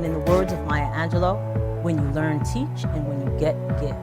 in the words of Maya Angelou, when you learn, teach, and when you get, give.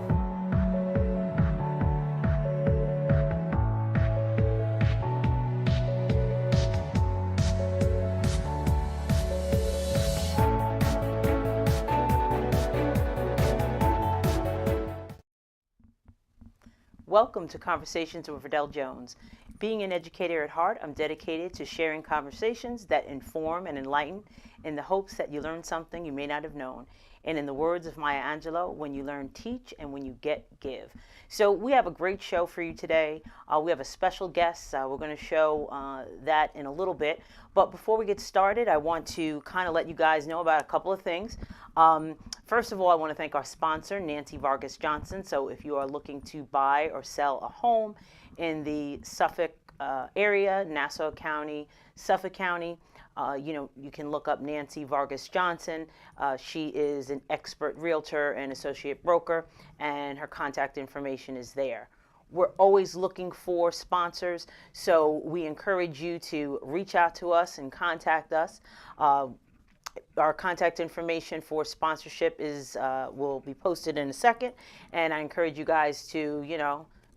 Welcome to Conversations with Verdel Jones. Being an educator at heart, I'm dedicated to sharing conversations that inform and enlighten in the hopes that you learn something you may not have known. And in the words of Maya Angelou, when you learn, teach, and when you get, give. So we have a great show for you today. We have a special guest. We're going to show that in a little bit. But before we get started, I want to kind of let you guys know about a couple of things. First of all, I want to thank our sponsor, Nancy Vargas Johnson. So if you are looking to buy or sell a home in the Suffolk area, Nassau County, Suffolk County, you can look up Nancy Vargas Johnson. She is an expert realtor and associate broker, and her contact information is there. We're always looking for sponsors, so we encourage you to reach out to us and contact us. Our contact information for sponsorship will be posted in a second, and I encourage you guys to,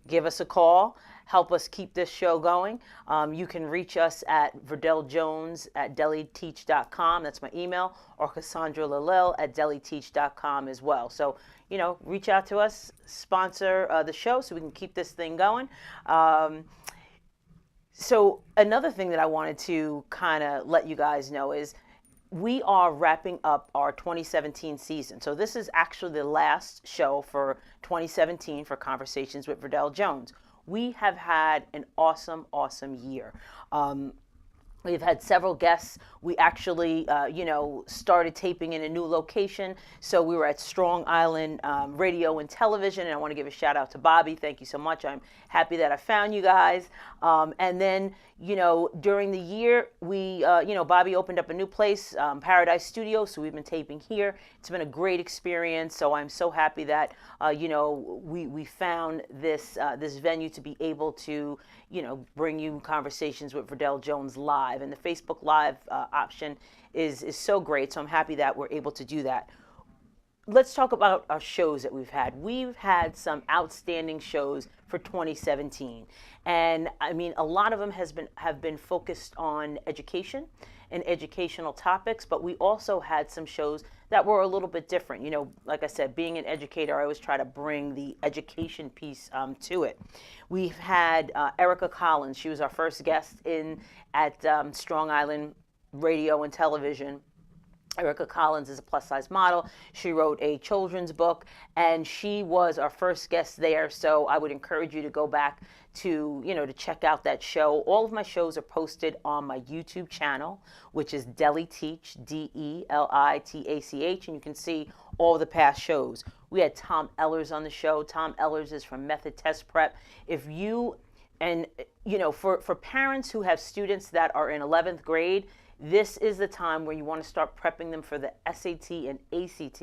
give us a call, help us keep this show going. You can reach us at verdeljones@deliteach.com. That's my email, or Cassandra Lalel at deliteach.com as well. So, reach out to us, sponsor the show so we can keep this thing going. So another thing that I wanted to kind of let you guys know is we are wrapping up our 2017 season. So this is actually the last show for 2017 for Conversations with Verdel Jones. We have had an awesome, awesome year. We've had several guests. We actually, started taping in a new location. So we were at Strong Island Radio and Television, and I want to give a shout out to Bobby. Thank you so much. I'm happy that I found you guys. And then, during the year, we, Bobby opened up a new place, Paradise Studio. So we've been taping here. It's been a great experience. So I'm so happy that, we found this venue to be able to, bring you Conversations with Verdel Jones live. And the Facebook Live option is so great. So I'm happy that we're able to do that. Let's talk about our shows that we've had. We've had some outstanding shows for 2017. And I mean, a lot of them have been focused on education and educational topics, but we also had some shows that were a little bit different. Like I said, being an educator, I always try to bring the education piece to it. We've had Erica Collins. She was our first guest at Strong Island Radio and Television. Erica Collins is a plus-size model. She wrote a children's book, and she was our first guest there. So I would encourage you to go back to, to check out that show. All of my shows are posted on my YouTube channel, which is Delitach, DELITACH, and you can see all the past shows. We had Tom Ellers on the show. Tom Ellers is from Method Test Prep. For parents who have students that are in 11th grade, this is the time where you want to start prepping them for the SAT and ACT.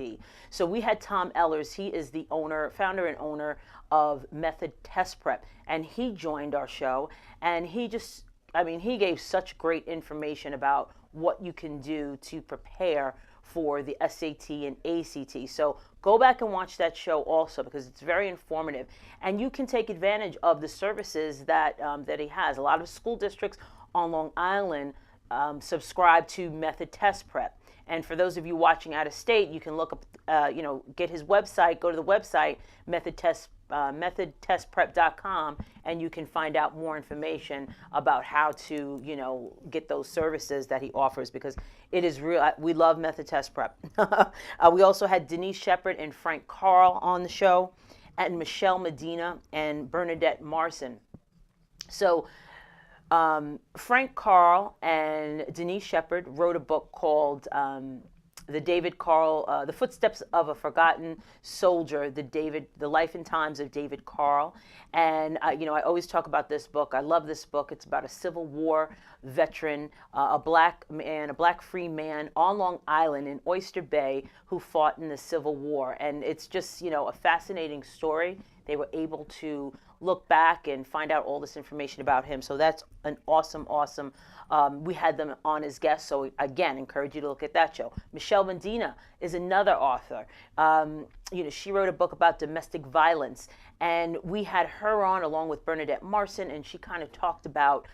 So we had Tom Ellers. He is the founder and owner of Method Test Prep. And he joined our show. And he gave such great information about what you can do to prepare for the SAT and ACT. So go back and watch that show also, because it's very informative. And you can take advantage of the services that he has. A lot of school districts on Long Island subscribe to Method Test Prep. And for those of you watching out of state, you can look up, get his website, go to the website, methodtestprep.com, and you can find out more information about how to, get those services that he offers, because it is real. We love Method Test Prep. We also had Denise Shepard and Frank Carl on the show, and Michelle Medina and Bernadette Marson. So Frank Carl and Denise Shepard wrote a book called The Footsteps of a Forgotten Soldier, the Life and Times of David Carl. And I always talk about this book. I love this book. It's about a Civil War veteran, a black free man on Long Island in Oyster Bay who fought in the Civil War. And it's just, a fascinating story. They were able to look back and find out all this information about him. So that's an awesome. We had them on as guests, so again, encourage you to look at that show. Michelle Medina is another author. She wrote a book about domestic violence, and we had her on along with Bernadette Marson, and she kind of talked about,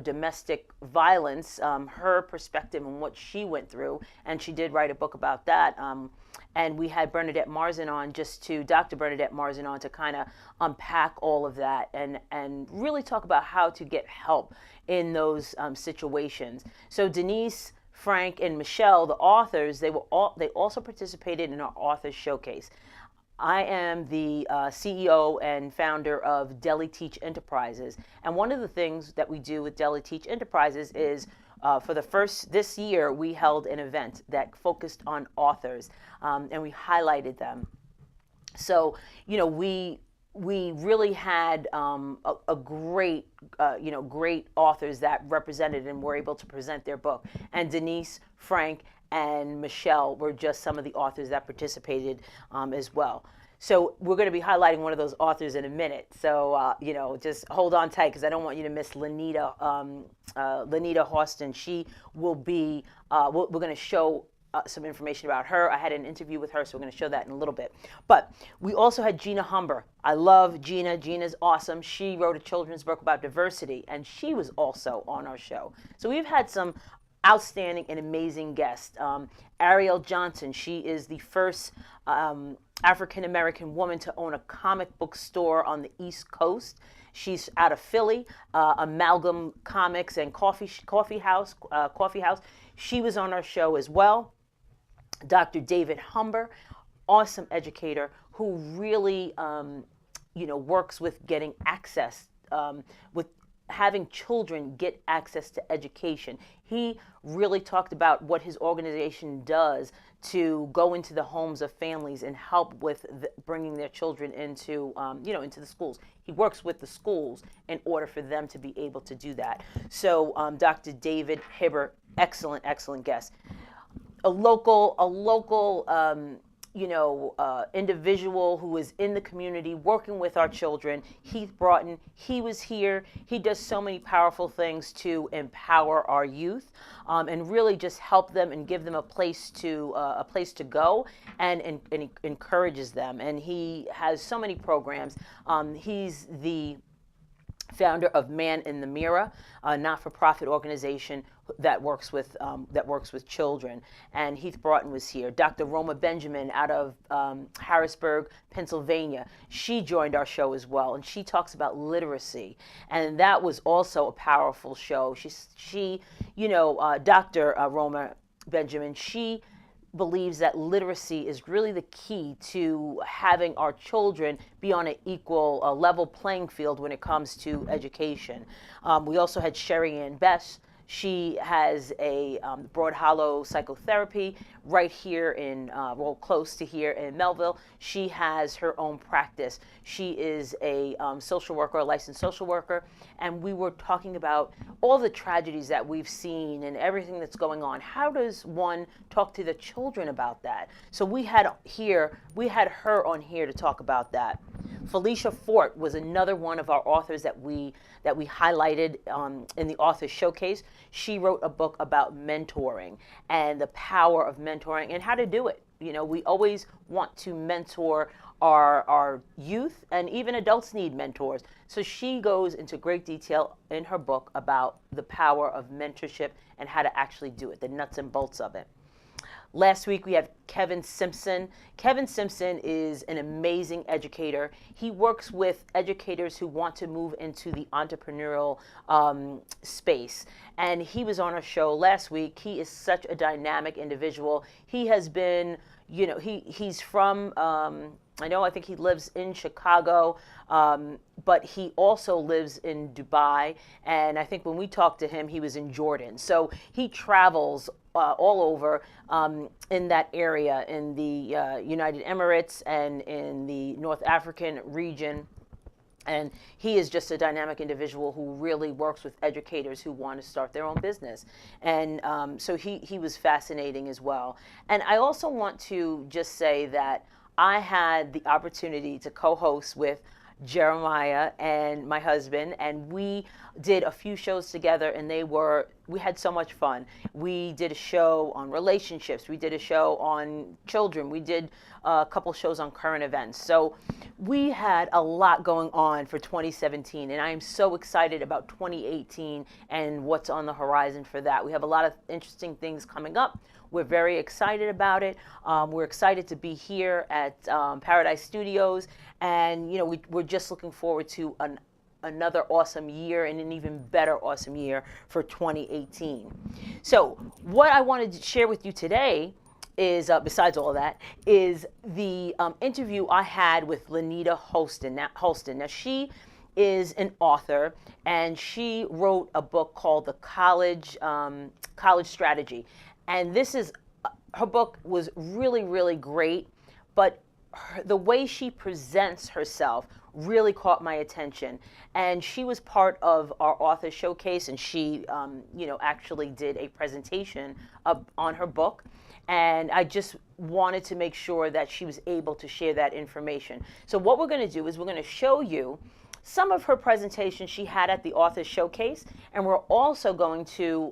domestic violence, her perspective and what she went through, and she did write a book about that. And we had Bernadette Marson on Dr. Bernadette Marson on to kind of unpack all of that and really talk about how to get help in those situations. So Denise, Frank, and Michelle, the authors, they also participated in our authors showcase. I am the CEO and founder of Deli Teach Enterprises, and one of the things that we do with Deli Teach Enterprises is this year we held an event that focused on authors, and we highlighted them. So we really had a great great authors that represented and were able to present their book. And Denise, Frank, and Michelle were just some of the authors that participated as well. So we're going to be highlighting one of those authors in a minute. So, just hold on tight because I don't want you to miss Lenita Houston. She will be, we're going to show some information about her. I had an interview with her, so we're going to show that in a little bit. But we also had Gina Humber. I love Gina. Gina's awesome. She wrote a children's book about diversity, and she was also on our show. So we've had some outstanding and amazing guests. Ariel Johnson, she is the first African-American woman to own a comic book store on the East Coast. She's out of Philly, Amalgam Comics and Coffee House. She was on our show as well. Dr. David Humber, awesome educator who really, works with getting access, with having children get access to education. He really talked about what his organization does to go into the homes of families and help with bringing their children into, into the schools. He works with the schools in order for them to be able to do that. So Dr. David Hibber, excellent guest. A local individual who is in the community working with our children, Heath Broughton. He was here. He does so many powerful things to empower our youth and really just help them and give them a place to go and encourages them. And he has so many programs. He's the founder of Man in the Mirror, a not-for-profit organization that works with children. And Heath Broughton was here. Dr. Roma Benjamin out of Harrisburg, Pennsylvania. She joined our show as well, and she talks about literacy, and that was also a powerful show. Dr. Roma Benjamin, she believes that literacy is really the key to having our children be on an equal level playing field when it comes to education. We also had Sherry Ann Bess. She has a Broad Hollow psychotherapy right here close to here in Melville. She has her own practice. She is a social worker, a licensed social worker, and we were talking about all the tragedies that we've seen and everything that's going on. How does one talk to the children about that? So we had her on here to talk about that. Felicia Fort was another one of our authors that we highlighted in the author showcase. She wrote a book about mentoring and the power of mentoring and how to do it. We always want to mentor our youth, and even adults need mentors. So she goes into great detail in her book about the power of mentorship and how to actually do it, the nuts and bolts of it. Last week we had Kevin Simpson. Kevin Simpson is an amazing educator. He works with educators who want to move into the entrepreneurial space. And he was on our show last week. He is such a dynamic individual. He has been, he's from, I think he lives in Chicago, but he also lives in Dubai. And I think when we talked to him, he was in Jordan. So he travels all over in that area, in the United Emirates and in the North African region. And he is just a dynamic individual who really works with educators who want to start their own business. And so he was fascinating as well. And I also want to just say that I had the opportunity to co-host with Jeremiah and my husband, and we did a few shows together, and we had so much fun. We did a show on relationships, we did a show on children, we did a couple shows on current events. So we had a lot going on for 2017, and I am so excited about 2018 and what's on the horizon for that. We have a lot of interesting things coming up. We're very excited about it. We're excited to be here at Paradise Studios, and we're just looking forward to another awesome year and an even better awesome year for 2018. So what I wanted to share with you today is, besides all that, is the interview I had with Lenita Holston. Now, she is an author, and she wrote a book called The College Strategy. And her book was really, really great, but the way she presents herself really caught my attention. And she was part of our author showcase, and she, actually did a presentation on her book. And I just wanted to make sure that she was able to share that information. So what we're going to do is we're going to show you some of her presentation she had at the author showcase, and we're also going to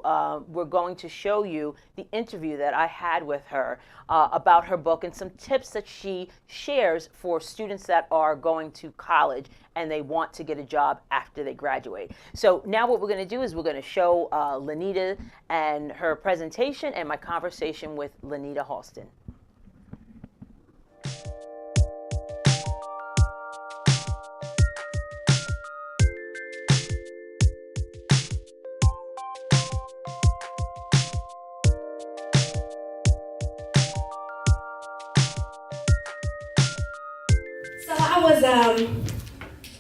show you the interview that I had with her about her book and some tips that she shares for students that are going to college and they want to get a job after they graduate. So now what we're going to do is we're going to show Lenita and her presentation and my conversation with Lenita Holston.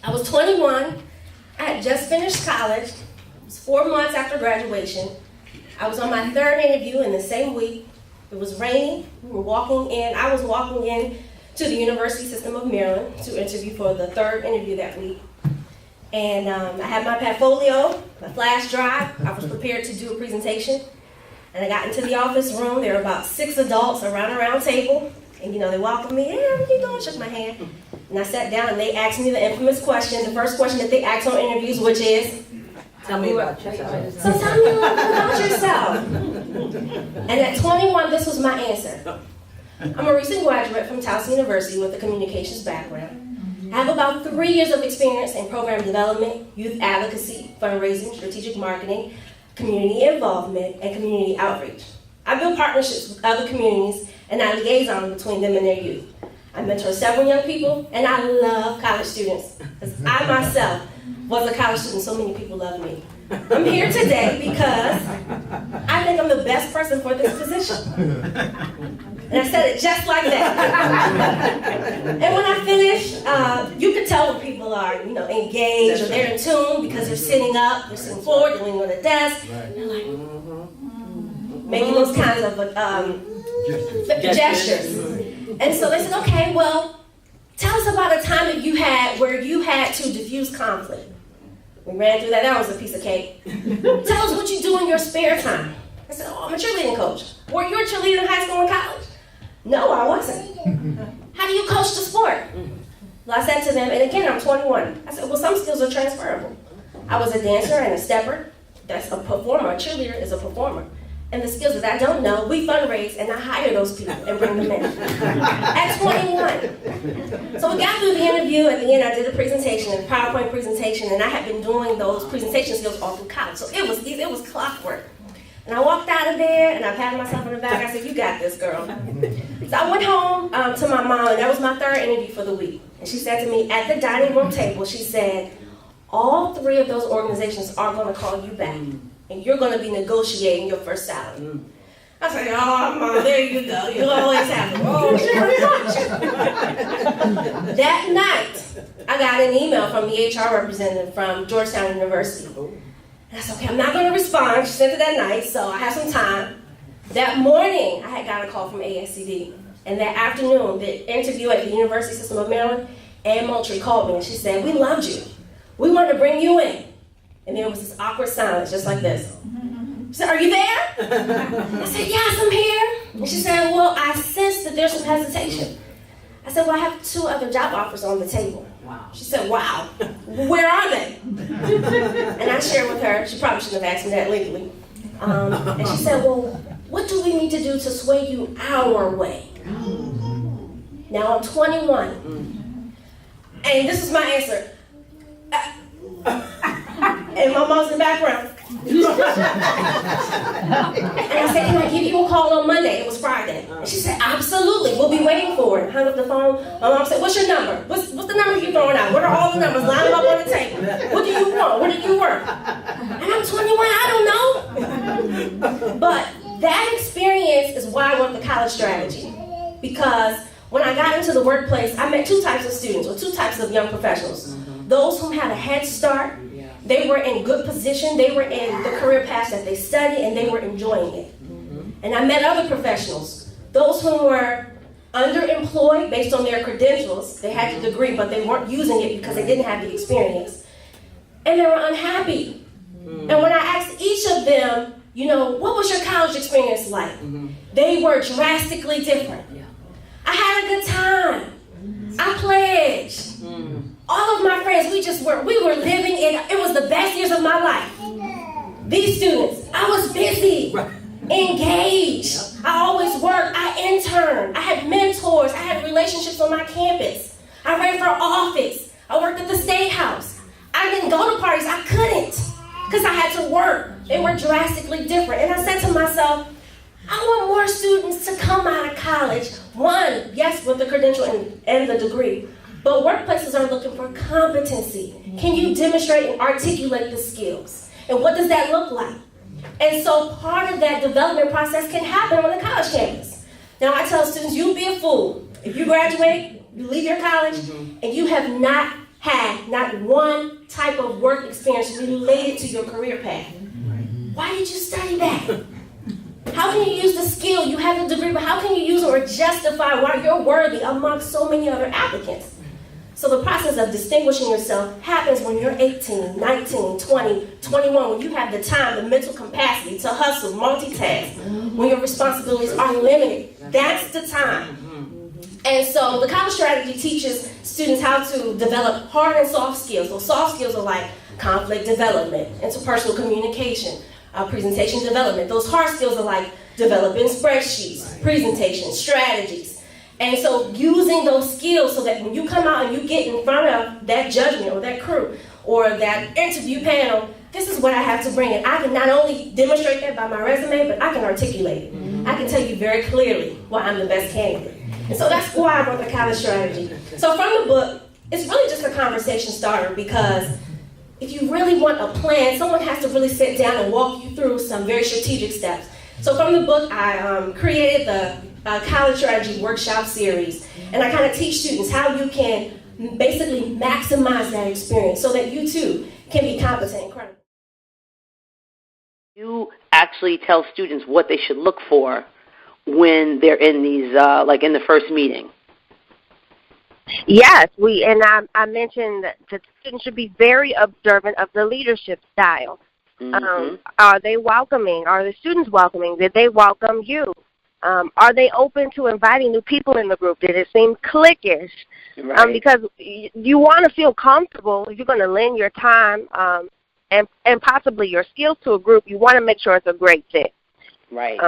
I was 21. I had just finished college. It was 4 months after graduation. I was on my third interview in the same week. It was raining. I was walking in to the University System of Maryland to interview for the third interview that week. And I had my portfolio, my flash drive. I was prepared to do a presentation. And I got into the office room. There were about 6 adults around a round table. And they welcomed me. Hey, how are you doing? Shook my hand. And I sat down and they asked me the infamous question, the first question that they ask on interviews, which is, tell me about yourself. So tell me a little bit about yourself. And at 21, this was my answer. I'm a recent graduate from Towson University with a communications background. I have about 3 years of experience in program development, youth advocacy, fundraising, strategic marketing, community involvement, and community outreach. I build partnerships with other communities and I liaison between them and their youth. I mentor several young people, and I love college students. Because I myself was a college student, so many people love me. I'm here today because I think I'm the best person for this position. And I said it just like that. And when I finish, you can tell when people are, engaged or they're in tune because they're sitting up, they're sitting forward, they're leaning on the desk. They're like, making those kinds of gestures. And so they said, okay, well, tell us about a time that you had where you had to diffuse conflict. We ran through that. That was a piece of cake. Tell us what you do in your spare time. I said, I'm a cheerleading coach. Were you a cheerleader in high school and college? No, I wasn't. How do you coach the sport? Well, I said to them, and again, I'm 21. I said, well, some skills are transferable. I was a dancer and a stepper. That's a performer. A cheerleader is a performer. And the skills that I don't know, we fundraise and I hire those people and bring them in. At 21. So we got through the interview. At the end, I did a presentation, a PowerPoint presentation, and I had been doing those presentation skills all through college. So it was easy, it was clockwork. And I walked out of there and I patted myself on the back. I said, you got this, girl. So I went home to my mom, and that was my third interview for the week. And she said to me at the dining room table, she said, all 3 of those organizations are going to call you back. And you're going to be negotiating your first salary. I was like, oh, Mom, there you go. You always have to. Oh, that night, I got an email from the HR representative from Georgetown University. And I said, okay, I'm not going to respond. She sent it that night, so I have some time. That morning, I had got a call from ASCD. And that afternoon, the interview at the University System of Maryland, Ann Moultrie called me and she said, we loved you. We want to bring you in. And there was this awkward silence, just like this. She said, are you there? I said, yes, I'm here. And she said, well, I sense that there's some hesitation. I said, well, I have 2 other job offers on the table. Wow. She said, wow, where are they? And I shared with her, she probably shouldn't have asked me that legally. And she said, well, what do we need to do to sway you our way? Now I'm 21. And this is my answer. And my mom's in the background. And I said, can I give you a call on Monday? It was Friday. And she said, absolutely. We'll be waiting for it. Hung up the phone. My mom said, what's your number? What's the number you throwing out? What are all the numbers? Line them up on the table. What do you want? Where do you work? And I'm 21. I don't know. But that experience is why I went the college strategy. Because when I got into the workplace, I met two types of students, or two types of young professionals. Those who had a head start. They were in good position, they were in the career path that they studied, and they were enjoying it. And I met other professionals, those who were underemployed based on their credentials. They had the degree, but they weren't using it because they didn't have the experience. And they were unhappy. And when I asked each of them, what was your college experience like? They were drastically different. I had a good time. I pledged. All of my friends, we were living it was the best years of my life. These students, I was busy, engaged. I always worked, I interned, I had mentors, I had relationships on my campus. I ran for office, I worked at the State House. I didn't go to parties, I couldn't, because I had to work. They were drastically different. And I said to myself, I want more students to come out of college, one, yes, with the credential and the degree, but workplaces are looking for competency. Can you demonstrate and articulate the skills? And what does that look like? And so part of that development process can happen on the college campus. Now I tell students, you'd be a fool if you graduate, you leave your college, and you have not had not one type of work experience related to your career path. Why did you study that? How can you use the skill? You have a degree, but how can you use it or justify why you're worthy amongst so many other applicants? So the process of distinguishing yourself happens when you're 18, 19, 20, 21, when you have the time, the mental capacity to hustle, multitask, when your responsibilities are limited. That's the time. And so the college strategy teaches students how to develop hard and soft skills. So soft skills are like conflict development, interpersonal communication, presentation development. Those hard skills are like developing spreadsheets, presentations, strategies. And so using those skills so that when you come out and you get in front of that judgment or that crew or that interview panel, this is what I have to bring. And I can not only demonstrate that by my resume, but I can articulate it. I can tell you very clearly why I'm the best candidate. And so that's why I wrote the college strategy. So from the book, it's really just a conversation starter, because if you really want a plan, someone has to really sit down and walk you through some very strategic steps. So from the book, I created the college strategy workshop series, and I kind of teach students how you can basically maximize that experience so that you too can be competent and credible. You actually tell students what they should look for when they're in these, like in the first meeting. Yes, I mentioned that the students should be very observant of the leadership style. Are they welcoming? Are the students welcoming? Did they welcome you? Are they open to inviting new people in the group? Did it seem cliquish? Right. Because you want to feel comfortable. If you're going to lend your time and possibly your skills to a group, you want to make sure it's a great fit. Right.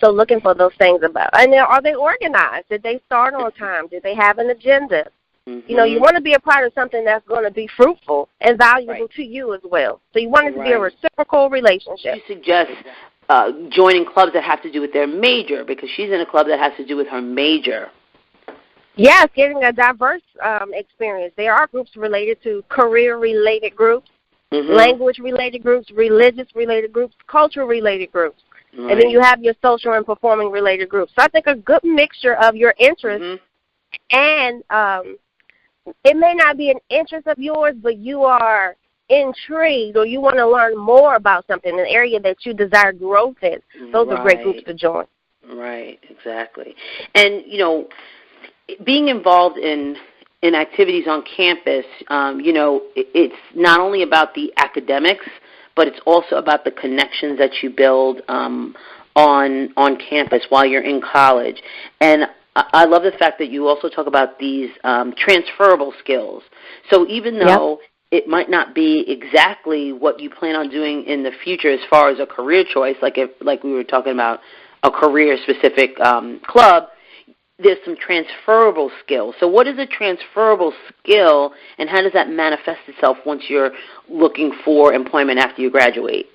So looking for those things about. And then are they organized? Did they start on time? Did they have an agenda? You know, you want to be a part of something that's going to be fruitful and valuable to you as well. So you want it to be a reciprocal relationship. You suggest joining clubs that have to do with their major, because she's in a club that has to do with her major. Yes, getting a diverse experience. There are groups related to career-related groups, language-related groups, religious-related groups, cultural-related groups. Right. And then you have your social and performing-related groups. So I think a good mixture of your interests and it may not be an interest of yours, but you are intrigued or you want to learn more about something, an area that you desire growth in. Those are great groups to join. Right, exactly. And, you know, being involved in activities on campus, you know, it's not only about the academics, but it's also about the connections that you build on campus while you're in college. And I love the fact that you also talk about these transferable skills. So even though it might not be exactly what you plan on doing in the future as far as a career choice, like we were talking about a career-specific club, there's some transferable skills. So what is a transferable skill, and how does that manifest itself once you're looking for employment after you graduate?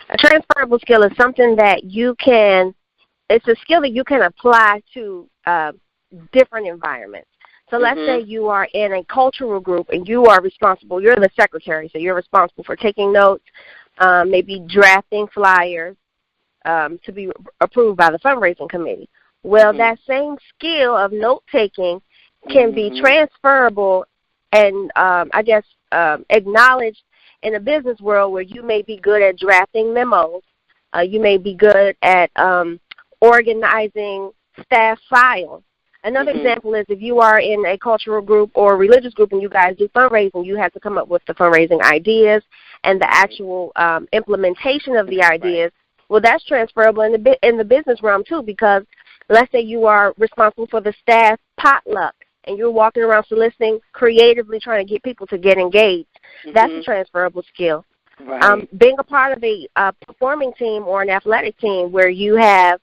A transferable skill is something that it's a skill that you can apply to different environments. So let's say you are in a cultural group and you are responsible, you're the secretary, so you're responsible for taking notes, maybe drafting flyers to be approved by the fundraising committee. Well, that same skill of note-taking can be transferable and, acknowledged in a business world where you may be good at drafting memos. You may be good at organizing staff files. Another example is if you are in a cultural group or a religious group and you guys do fundraising, you have to come up with the fundraising ideas and the actual implementation of the ideas. Well, that's transferable in the business realm too, because let's say you are responsible for the staff potluck and you're walking around soliciting, creatively trying to get people to get engaged. That's a transferable skill. Right. Being a part of a performing team or an athletic team where you have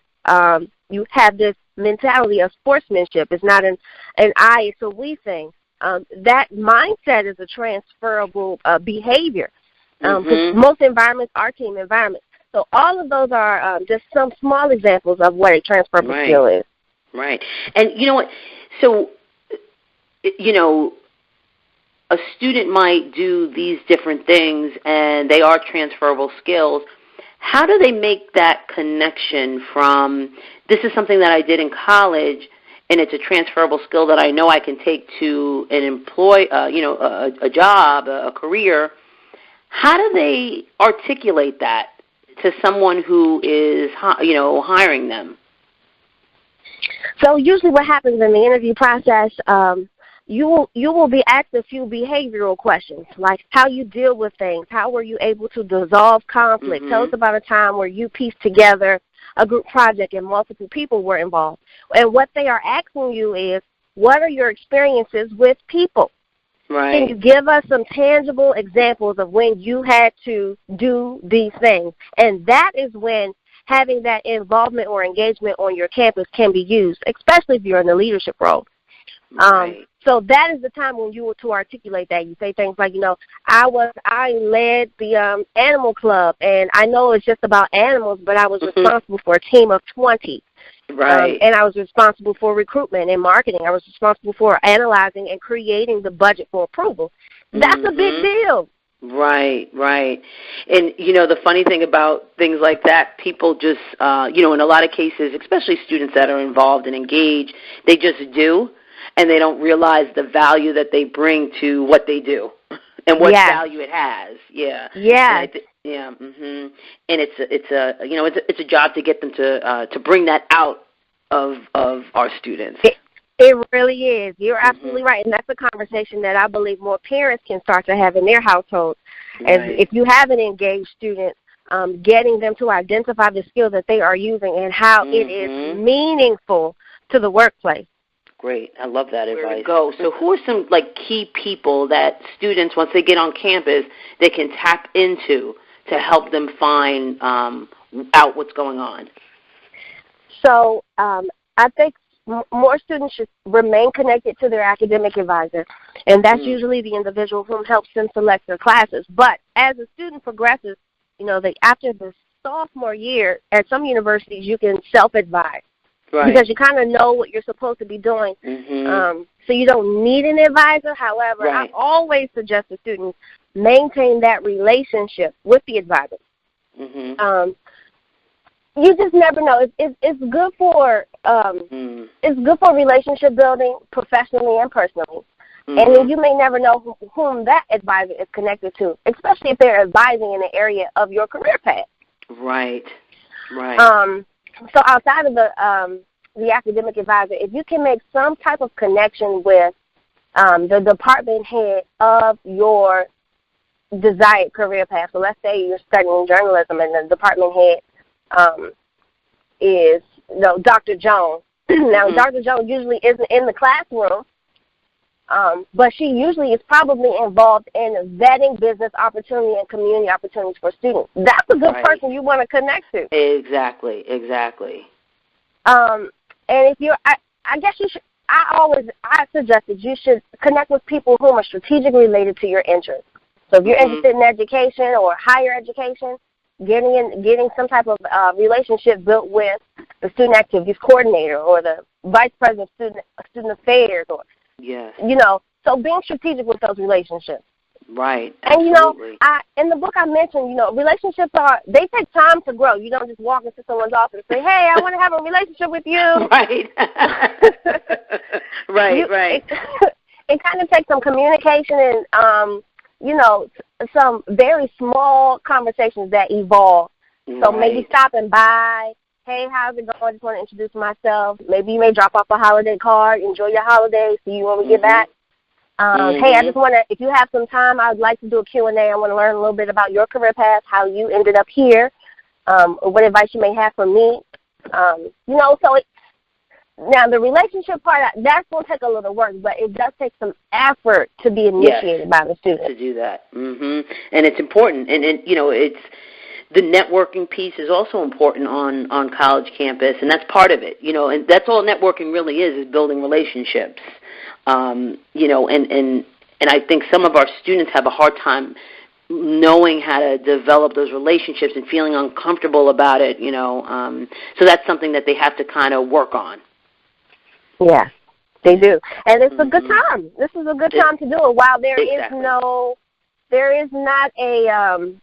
this mentality of sportsmanship. It's not an I, it's a we thing. That mindset is a transferable behavior. Because most environments are team environments. So all of those are just some small examples of what a transferable skill is. Right. And you know what? So, a student might do these different things, and they are transferable skills. How do they make that connection from, this is something that I did in college, and it's a transferable skill that I know I can take to an a job, a career? How do they articulate that to someone who is, hiring them? So usually what happens in the interview process, you will be asked a few behavioral questions, like how you deal with things, how were you able to dissolve conflict. Tell us about a time where you pieced together a group project and multiple people were involved. And what they are asking you is, what are your experiences with people? Right. Can you give us some tangible examples of when you had to do these things? And that is when having that involvement or engagement on your campus can be used, especially if you're in a leadership role. Right. So that is the time when you were to articulate that. You say things like, I led the animal club, and I know it's just about animals, but I was responsible for a team of 20. Right. And I was responsible for recruitment and marketing. I was responsible for analyzing and creating the budget for approval. That's a big deal. Right. And, the funny thing about things like that, people just, in a lot of cases, especially students that are involved and engaged, they just do, and they don't realize the value that they bring to what they do and what value it has. Yeah. Yeah. And it's a job to get them to bring that out of our students. It really is. You're absolutely right, and that's a conversation that I believe more parents can start to have in their households. As if you have an engaged student, getting them to identify the skills that they are using and how it is meaningful to the workplace. Great. I love that advice. So who are some key people that students, once they get on campus, they can tap into to help them find out what's going on? So I think more students should remain connected to their academic advisor, and that's usually the individual who helps them select their classes. But as a student progresses, after the sophomore year, at some universities you can self-advise. Right. Because you kind of know what you're supposed to be doing. So you don't need an advisor. However, I always suggest to students maintain that relationship with the advisor. You just never know. It's good for relationship building professionally and personally. And then you may never know whom that advisor is connected to, especially if they're advising in the area of your career path. Right. So outside of the academic advisor, if you can make some type of connection with the department head of your desired career path. So let's say you're studying journalism and the department head is Dr. Jones. Now, Dr. Jones usually isn't in the classroom, but she usually is probably involved in vetting business opportunity and community opportunities for students. That's a good person you want to connect to. Exactly. And if you're, I guess you should, I suggest that you should connect with people whom are strategically related to your interests. So if you're interested in education or higher education, getting some type of relationship built with the student activities coordinator or the vice president of student affairs, or so being strategic with those relationships. Right. And absolutely. In the book I mentioned, relationships they take time to grow. You don't just walk into someone's office and say, "Hey, I want to have a relationship with you." Right. Right. It kind of takes some communication and some very small conversations that evolve. So maybe stopping by, hey, how's it going? I just want to introduce myself. Maybe you may drop off a holiday card. Enjoy your holiday. See you when we get back. Hey, I just want to, if you have some time, I would like to do a Q&A. I want to learn a little bit about your career path, how you ended up here, what advice you may have for me. Now the relationship part, that's going to take a little work, but it does take some effort to be initiated by the student. To do that. And it's important. And it's the networking piece is also important on college campus, and that's part of it. And that's all networking really is building relationships. And I think some of our students have a hard time knowing how to develop those relationships and feeling uncomfortable about it, so that's something that they have to kind of work on. Yeah, they do. And it's a good time. This is a good time to do it. While there is not a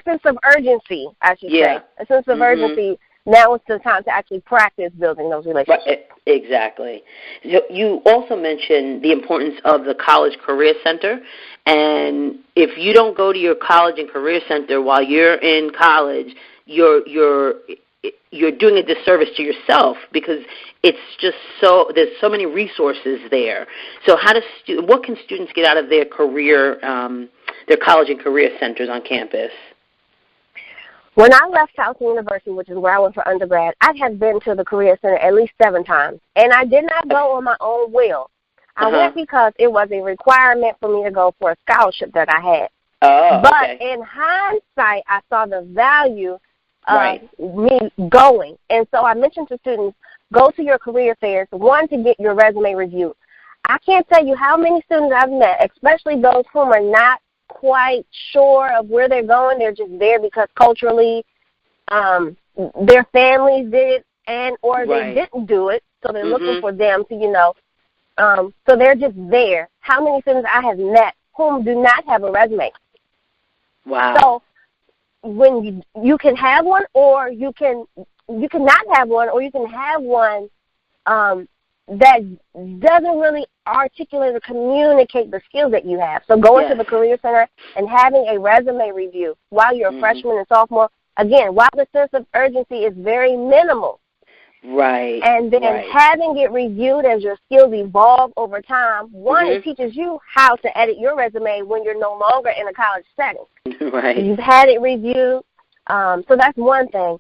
sense of urgency, I should say. A sense of urgency. Now is the time to actually practice building those relationships. Right. Exactly. You also mentioned the importance of the College Career Center, and if you don't go to your College and Career Center while you're in college, you're doing a disservice to yourself, because it's just there's so many resources there. So what can students get out of their their College and Career Centers on campus? When I left Towson University, which is where I went for undergrad, I had been to the Career Center at least 7 times, and I did not go on my own will. I went because it was a requirement for me to go for a scholarship that I had. But in hindsight, I saw the value of me going. And so I mentioned to students, go to your career fairs, one, to get your resume reviewed. I can't tell you how many students I've met, especially those whom are not quite sure of where they're going. They're just there because culturally their families did it or they didn't do it, so they're looking for them to, so they're just there. How many students I have met whom do not have a resume? Wow. So when you can have one, or you can not have one, or you can have one that doesn't really articulate or communicate the skills that you have. So going to the Career Center and having a resume review while you're a freshman and sophomore, again, while the sense of urgency is very minimal. Right. And then having it reviewed as your skills evolve over time, one, it teaches you how to edit your resume when you're no longer in a college setting. Right. You've had it reviewed. So that's one thing.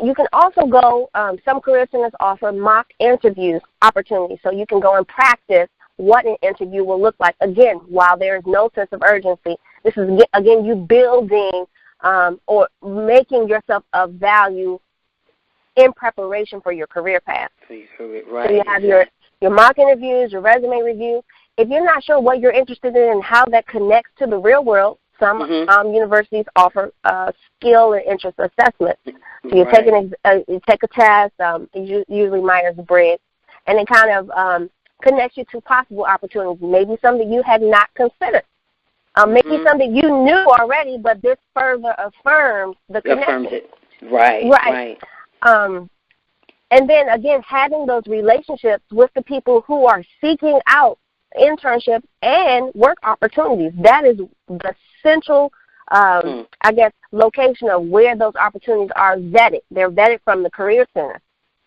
You can also go, some career centers offer mock interviews opportunities, so you can go and practice what an interview will look like. Again, while there is no sense of urgency, this is, again, you building or making yourself of value in preparation for your career path. Right. So you have your mock interviews, your resume review. If you're not sure what you're interested in and how that connects to the real world, some universities offer skill and interest assessment. So you take a test, usually Myers-Briggs, and it kind of connects you to possible opportunities, maybe something you had not considered. Maybe something you knew already, but this further affirms the connection. Affirms it. Right. And then, again, having those relationships with the people who are seeking out internships and work opportunities. That is the central, location of where those opportunities are vetted. They're vetted from the Career Center.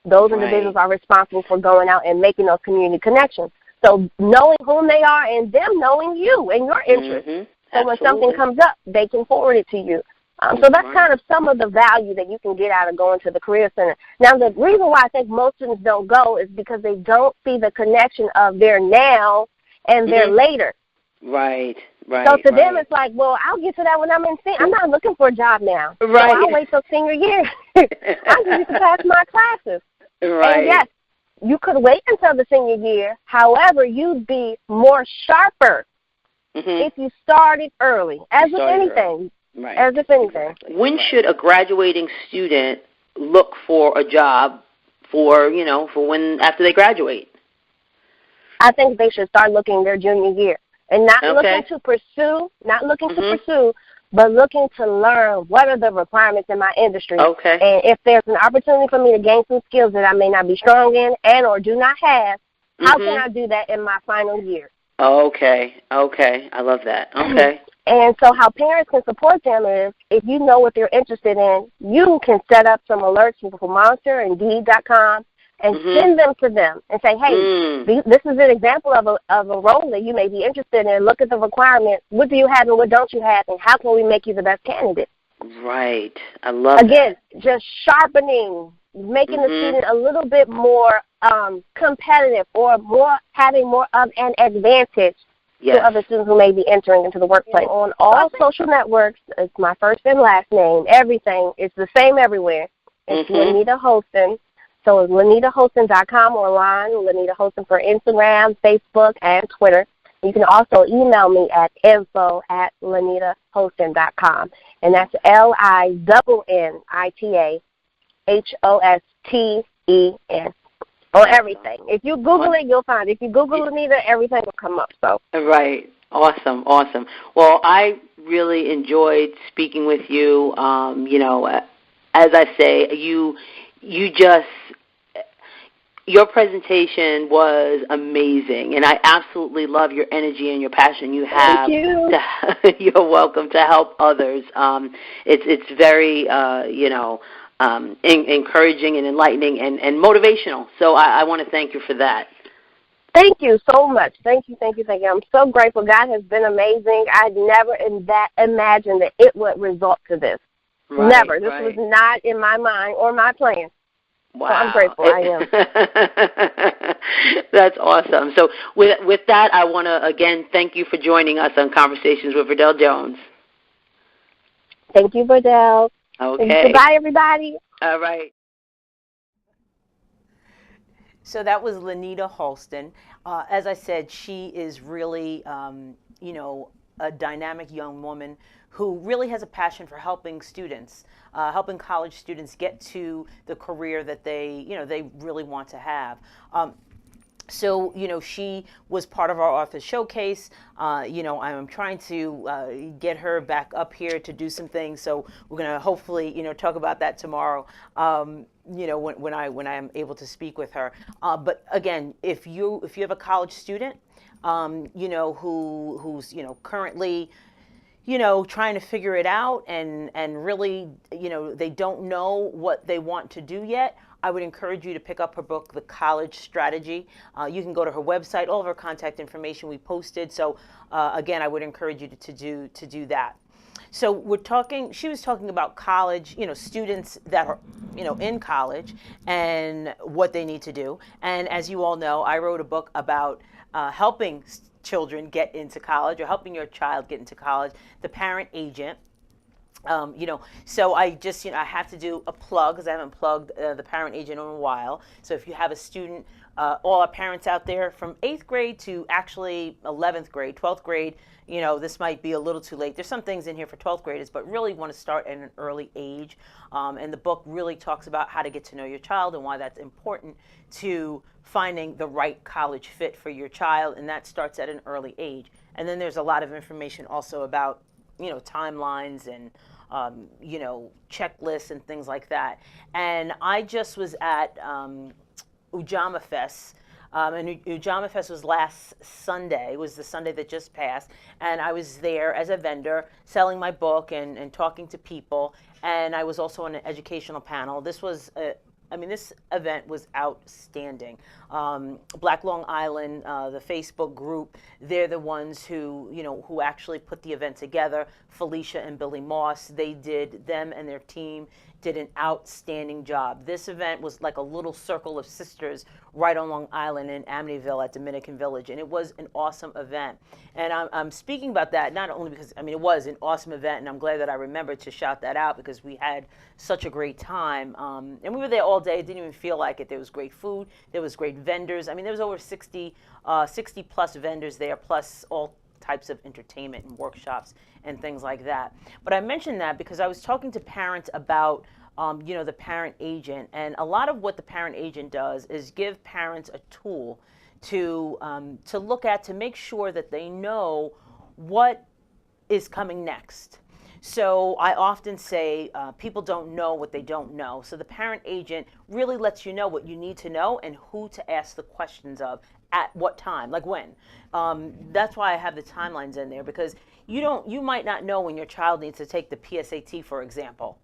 Those individuals are responsible for going out and making those community connections. So knowing whom they are and them knowing you and your interests. So when something comes up, they can forward it to you. So that's kind of some of the value that you can get out of going to the Career Center. Now, the reason why I think most students don't go is because they don't see the connection of their now and their later. Right. So to them, it's like, well, I'll get to that when I'm in senior. I'm not looking for a job now. Right. So I'll wait till senior year. I need to pass my classes. Right. And yes, you could wait until the senior year. However, you'd be more sharper if you started early, as with anything. Right. As if anything. When should a graduating student look for a job for when after they graduate? I think they should start looking their junior year and not looking to pursue, but looking to learn what are the requirements in my industry. Okay. And if there's an opportunity for me to gain some skills that I may not be strong in and or do not have, how can I do that in my final year? Okay. I love that. Okay. And so how parents can support them is if you know what they're interested in, you can set up some alerts for Monster and Indeed.com and send them to them and say, hey, this is an example of a role that you may be interested in. Look at the requirements. What do you have and what don't you have, and how can we make you the best candidate? Right. I love Again, just sharpening, making the student a little bit more competitive or having more of an advantage to other students who may be entering into the workplace. On all social networks, it's my first and last name. Everything is the same everywhere. It's Lanita Holston. So it's LanitaHolston.com online, Lanita Holston for Instagram, Facebook, and Twitter. You can also email me at info@LanitaHolston.com. And that's LINNITAHOSTEN on everything. If you Google it, you'll find it. If you Google Lanita, everything will come up. So Right. Awesome. Well, I really enjoyed speaking with you. As I say, your presentation was amazing, and I absolutely love your energy and your passion you have. Thank you. You're welcome to help others. It's very encouraging and enlightening and motivational. So I want to thank you for that. Thank you so much. Thank you. I'm so grateful. God has been amazing. I never imagined that it would result to this. Right, never. This was not in my mind or my plan. Wow. So I'm grateful. I am. That's awesome. So with that, I want to, again, thank you for joining us on Conversations with Verdel Jones. Thank you, Verdel. Okay. Goodbye, everybody. All right. So that was Lanita Holston. As I said, she is really, a dynamic young woman who really has a passion for helping students, helping college students get to the career that they really want to have. So, she was part of our author showcase. I'm trying to get her back up here to do some things. So we're going to hopefully, talk about that tomorrow, when I am able to speak with her. But again, if you have a college student, who's currently, trying to figure it out and really, they don't know what they want to do yet, I would encourage you to pick up her book, The College Strategy. You can go to her website, all of her contact information we posted. So again, I would encourage you to do that. So she was talking about college, students that are, in college and what they need to do. And as you all know, I wrote a book about helping children get into college or helping your child get into college, The Parent Agent. So I have to do a plug because I haven't plugged the Parent Agent in a while. So if you have a student, all our parents out there from 8th grade to actually 11th grade, 12th grade, this might be a little too late. There's some things in here for 12th graders, but really want to start at an early age. And the book really talks about how to get to know your child and why that's important to finding the right college fit for your child. And that starts at an early age. And then there's a lot of information also about, timelines and checklists and things like that. And I just was at Ujama Fest. And Ujama Fest was last Sunday. It was the Sunday that just passed. And I was there as a vendor selling my book and talking to people. And I was also on an educational panel. This was I mean, this event was outstanding. Black Long Island, the Facebook group, they're the ones who actually put the event together. Felicia and Billy Moss, them and their team did an outstanding job. This event was like a little circle of sisters right on Long Island in Amityville at Dominican Village, and it was an awesome event. And I'm speaking about that not only because, I mean, it was an awesome event, and I'm glad that I remembered to shout that out because we had such a great time. And we were there all day. It didn't even feel like it. There was great food. There was great vendors. I mean, there was over 60 plus vendors there, plus all types of entertainment and workshops and things like that. But I mentioned that because I was talking to parents about the parent agent, and a lot of what the parent agent does is give parents a tool to look at to make sure that they know what is coming next. So I often say people don't know what they don't know. So the parent agent really lets you know what you need to know and who to ask the questions of at what time, like when. That's why I have the timelines in there, because you might not know when your child needs to take the PSAT, for example.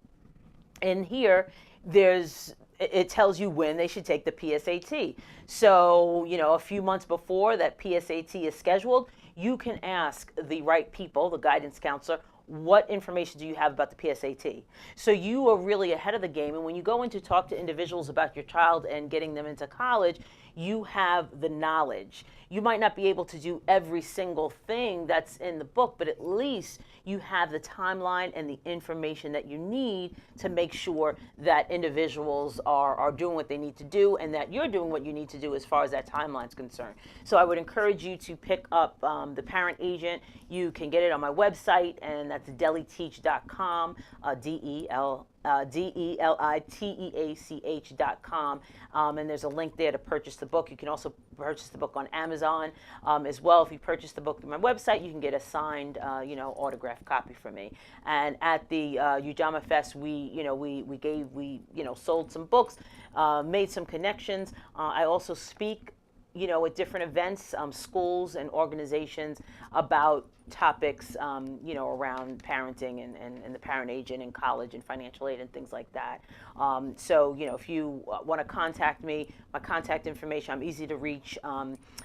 And here, it tells you when they should take the PSAT. So, a few months before that PSAT is scheduled, you can ask the right people, the guidance counselor, what information do you have about the PSAT? So you are really ahead of the game. And when you go in to talk to individuals about your child and getting them into college, you have the knowledge. You might not be able to do every single thing that's in the book, but at least you have the timeline and the information that you need to make sure that individuals are doing what they need to do and that you're doing what you need to do as far as that timeline is concerned. So I would encourage you to pick up the Parent Agent. You can get it on my website, and that's deliteach.com, DELITEACH.com, and there's a link there to purchase the book. You can also purchase the book on Amazon as well. If you purchase the book through my website, you can get a signed, autographed copy from me. And at the Ujamaa Fest, we sold some books, made some connections. I also speak at different events, schools and organizations about topics, around parenting and the parent agent in college and financial aid and things like that. So, if you want to contact me, my contact information, I'm easy to reach.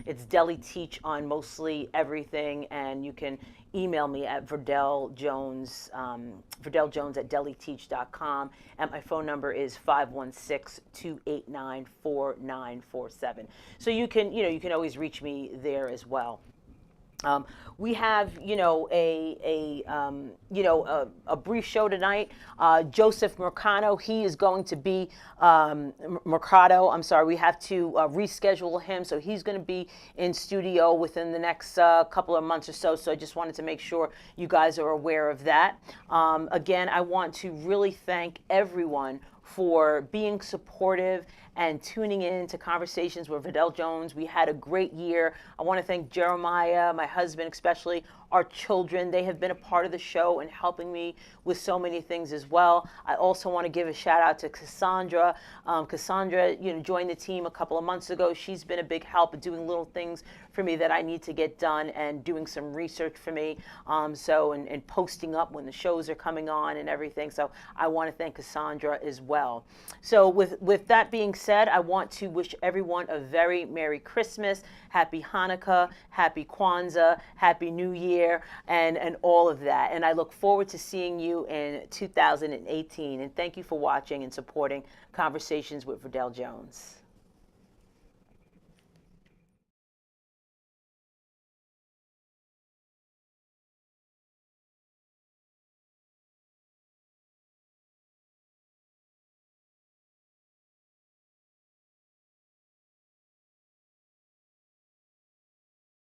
It's Deli Teach on mostly everything, and you can email me at Verdel Jones at deliteach.com, and my phone number is 516-289-4947. So you can always reach me there as well. We have, a brief show tonight. Joseph Mercado, he is going to be, Mercado, I'm sorry, we have to reschedule him. So he's going to be in studio within the next couple of months or so. So I just wanted to make sure you guys are aware of that. Again, I want to really thank everyone for being supportive and tuning in to Conversations with Verdel Jones. We had a great year. I want to thank Jeremiah, my husband especially, our children. They have been a part of the show and helping me with so many things as well. I also want to give a shout out to Cassandra. Cassandra, joined the team a couple of months ago. She's been a big help at doing little things for me that I need to get done and doing some research for me. And posting up when the shows are coming on and everything. So I want to thank Cassandra as well. So with that being said, I want to wish everyone a very Merry Christmas, Happy Hanukkah, Happy Kwanzaa, Happy New Year, and all of that. And I look forward to seeing you in 2018. And thank you for watching and supporting Conversations with Verdel Jones.